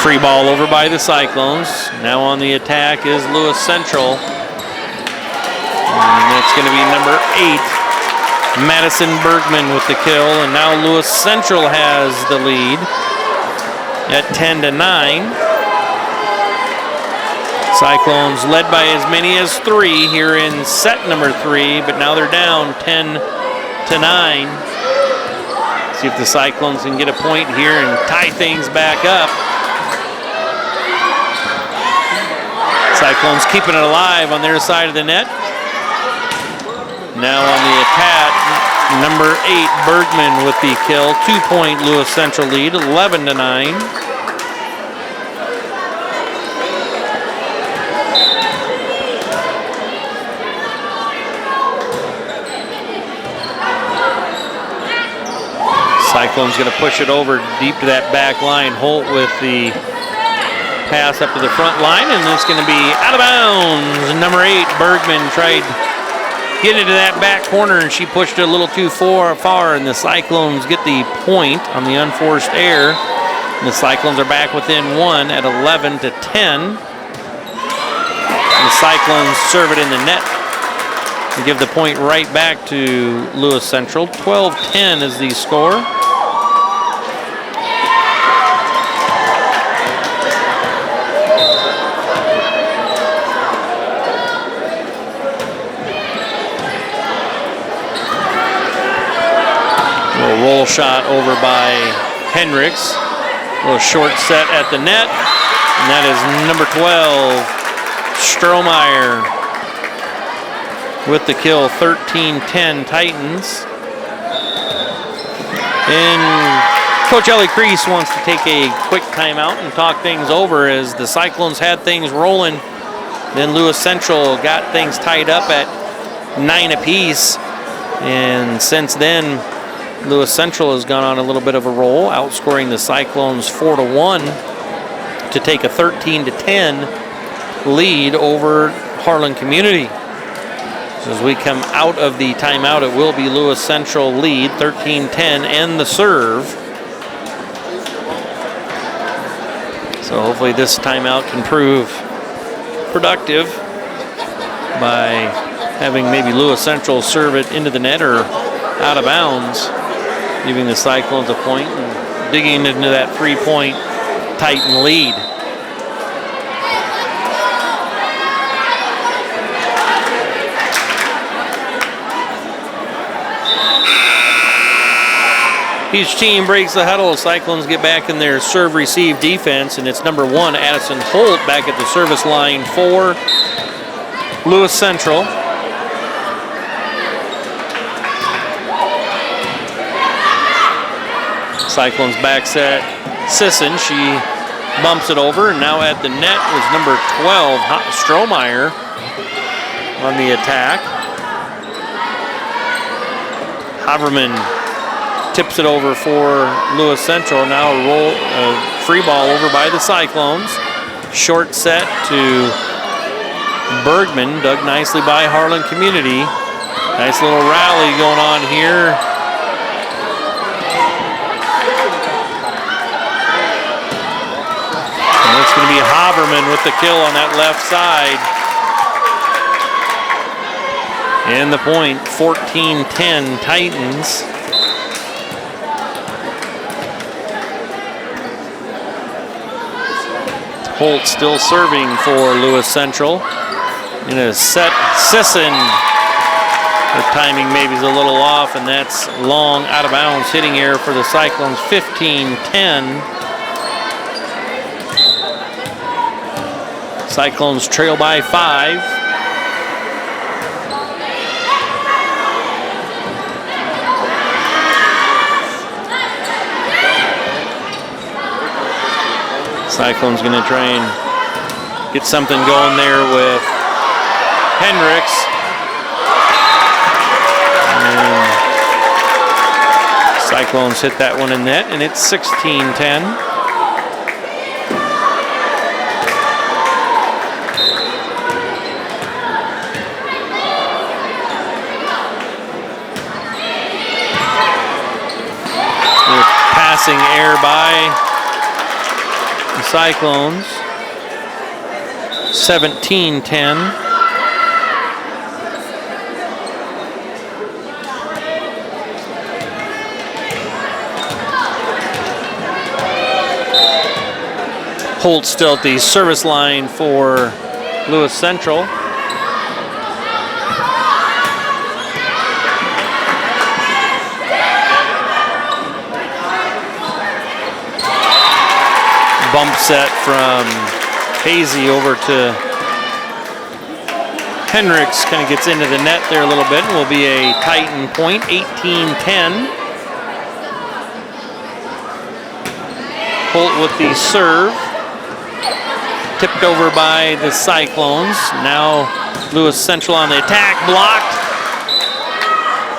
S1: Free ball over by the Cyclones. Now on the attack is Lewis Central. And it's going to be number 8, Madison Bergman with the kill. And now Lewis Central has the lead at 10-9. Cyclones led by as many as 3 here in set number 3, but now they're down 10-9. See if the Cyclones can get a point here and tie things back up. Cyclones keeping it alive on their side of the net. Now on the attack, number 8, Bergman with the kill. 2-point Lewis Central lead, 11-9. Cyclones going to push it over deep to that back line. Holt with the pass up to the front line, and it's going to be out of bounds. Number 8, Bergman tried getting into that back corner, and she pushed it a little too far, and the Cyclones get the point on the unforced error. And the Cyclones are back within 1 at 11-10. And the Cyclones serve it in the net and give the point right back to Lewis Central. 12-10 is the score. Roll shot over by Hendricks. A little short set at the net. And that is number 12, Strohmeyer with the kill. 13-10 Titans. And Coach Ellie Crease wants to take a quick timeout and talk things over as the Cyclones had things rolling. Then Lewis Central got things tied up at 9 apiece. And since then, Lewis Central has gone on a little bit of a roll, outscoring the Cyclones 4-1 to take a 13-10 lead over Harlan Community. So as we come out of the timeout, it will be Lewis Central lead, 13-10, and the serve. So hopefully this timeout can prove productive by having maybe Lewis Central serve it into the net or out of bounds, giving the Cyclones a point and digging into that 3-point Titan lead. Each team breaks the huddle. Cyclones get back in their serve-receive defense, and it's number 1, Addison Holt, back at the service line for Lewis Central. Cyclones back set Sisson. She bumps it over, and now at the net was number 12, Strohmeyer, on the attack. Haverman tips it over for Lewis Central. Now a free ball over by the Cyclones. Short set to Bergman, dug nicely by Harlan Community. Nice little rally going on here. And it's going to be Haverman with the kill on that left side. And the point, 14-10 Titans. Holt still serving for Lewis Central. In a set, Sisson. Her timing maybe is a little off, and that's long out of bounds hitting error for the Cyclones. 15-10. Cyclones trail by 5. Cyclones going to try and get something going there with Hendricks. And Cyclones hit that one in net, and it's 16-10. Passing error by the Cyclones. 17-10. Holt still at the service line for Lewis Central. Bump set from Hazy over to Hendricks, kind of gets into the net there a little bit, and will be a Titan point, 18-10. Holt with the serve. Tipped over by the Cyclones. Now Lewis Central on the attack, blocked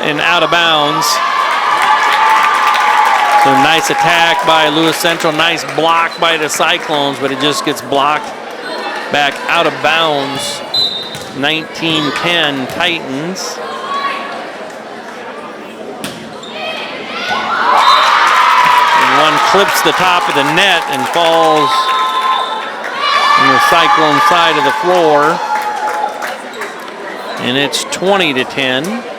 S1: and out of bounds. So nice attack by Lewis Central, nice block by the Cyclones, but it just gets blocked back out of bounds. 19-10 Titans. And one clips the top of the net and falls on the Cyclone side of the floor. And it's 20-10.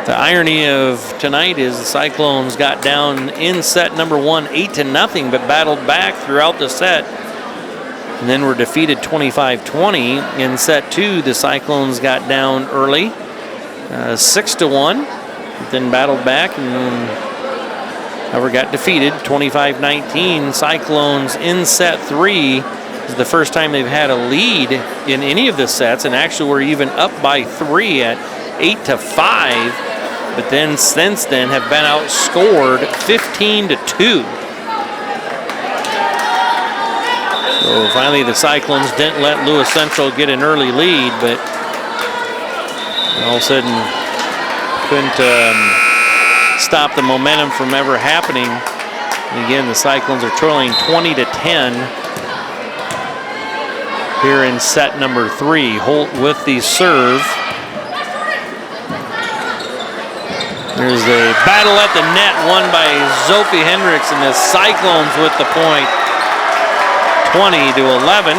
S1: The irony of tonight is the Cyclones got down in set number 1, 8-0, but battled back throughout the set. And then were defeated 25-20. In set 2, the Cyclones got down early, 6-1, but then battled back and however got defeated 25-19. Cyclones in set 3 is the first time they've had a lead in any of the sets, and actually were even up by 3 at 8-5. But then since then have been outscored 15-2. So finally the Cyclones didn't let Lewis Central get an early lead, but all of a sudden couldn't stop the momentum from ever happening. And again, the Cyclones are trailing 20-10 here in set number 3. Holt with the serve. There's a battle at the net won by Sophie Hendricks, and the Cyclones with the point, 20-11.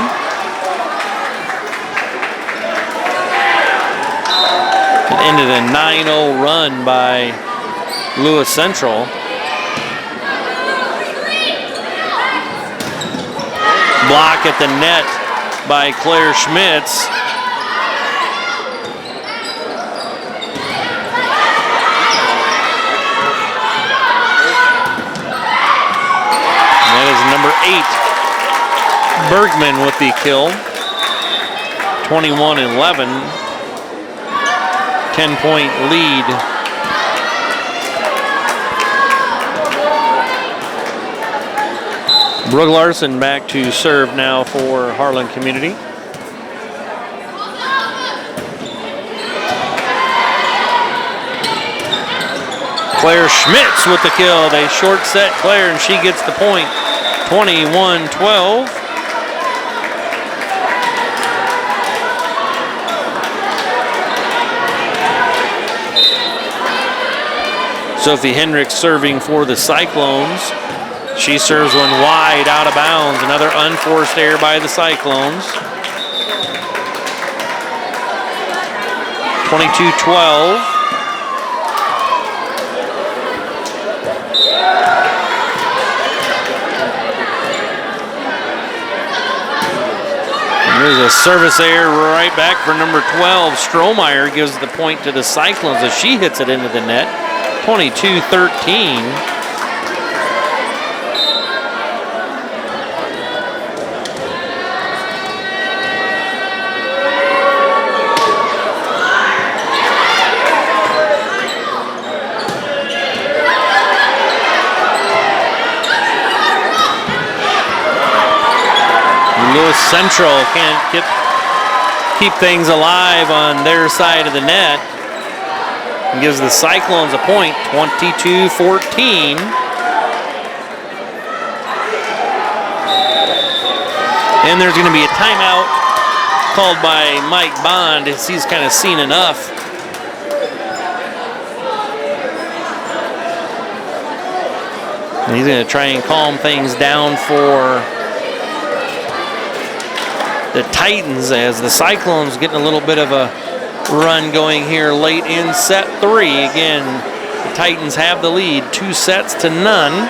S1: It ended a 9-0 run by Lewis Central. Block at the net by Claire Schmitz. Number 8, Bergman with the kill. 21-11, 10-point lead. Brooke Larson back to serve now for Harlan Community. Claire Schmitz with the kill. They short set Claire and she gets the point. 21-12. Sophie Hendricks serving for the Cyclones. She serves one wide out of bounds. Another unforced error by the Cyclones. 22-12. There's a service error right back for number 12. Strohmeyer gives the point to the Cyclones as she hits it into the net. 22-13. Lewis Central can't keep things alive on their side of the net. And gives the Cyclones a point, 22-14. And there's going to be a timeout called by Mike Bond as he's kind of seen enough. And he's going to try and calm things down for the Titans as the Cyclones getting a little bit of a run going here late in set 3. Again, the Titans have the lead, 2-0.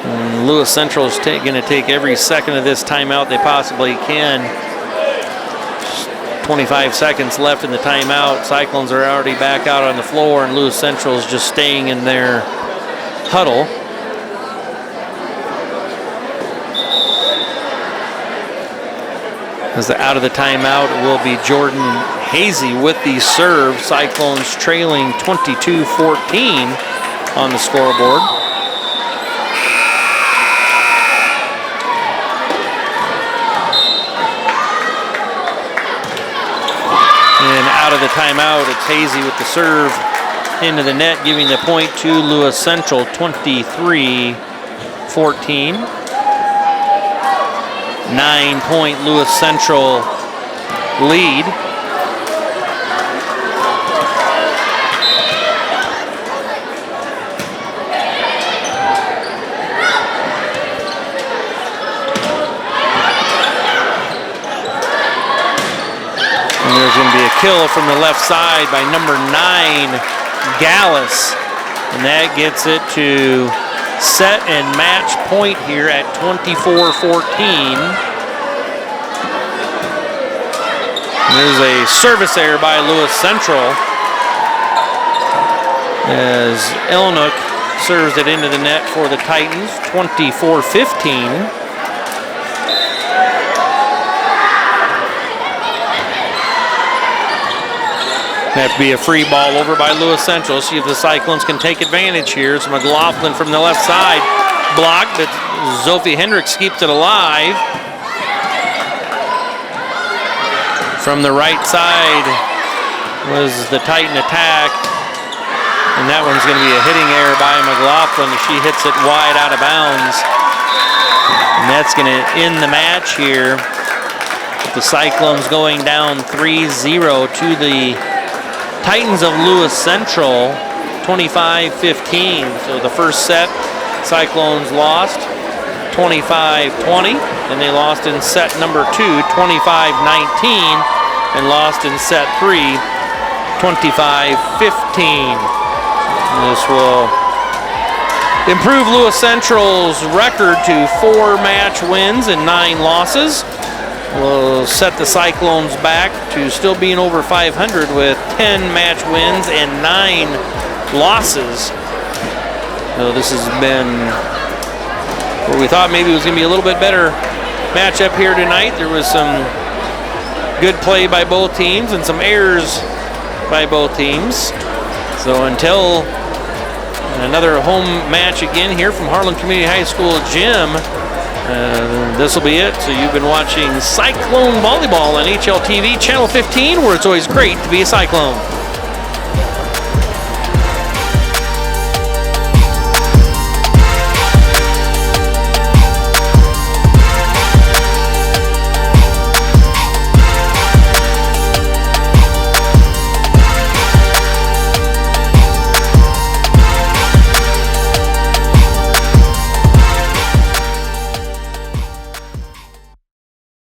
S1: And Lewis Central is going to take every second of this timeout they possibly can. 25 seconds left in the timeout. Cyclones are already back out on the floor, and Lewis Central is just staying in their huddle. As out of the timeout will be Jordan Hazy with the serve. Cyclones trailing 22-14 on the scoreboard. And out of the timeout, it's Hazy with the serve into the net, giving the point to Lewis Central, 23-14. 9-point Lewis Central lead. And there's going to be a kill from the left side by number 9, Gallus. And that gets it to set and match point here at 24-14. There's a service error by Lewis Central as Elnook serves it into the net for the Titans, 24-15. Have to be a free ball over by Lewis Central. See if the Cyclones can take advantage here. It's McLaughlin from the left side. Blocked, but Sophie Hendricks keeps it alive. From the right side was the Titan attack. And that one's going to be a hitting error by McLaughlin as she hits it wide out of bounds. And that's going to end the match here. The Cyclones going down 3-0 to the Titans of Lewis Central, 25-15. So the first set, Cyclones lost 25-20, and they lost in set number 2, 25-19, and lost in set 3, 25-15. This will improve Lewis Central's record to 4 match wins and 9 losses. Will set the Cyclones back to still being over 500 with 10 match wins and 9 losses. So this has been where we thought maybe it was going to be a little bit better matchup here tonight. There was some good play by both teams and some errors by both teams. So until another home match again here from Harlan Community High School gym, this will be it. So you've been watching Cyclone Volleyball on HLTV Channel 15, where it's always great to be a Cyclone.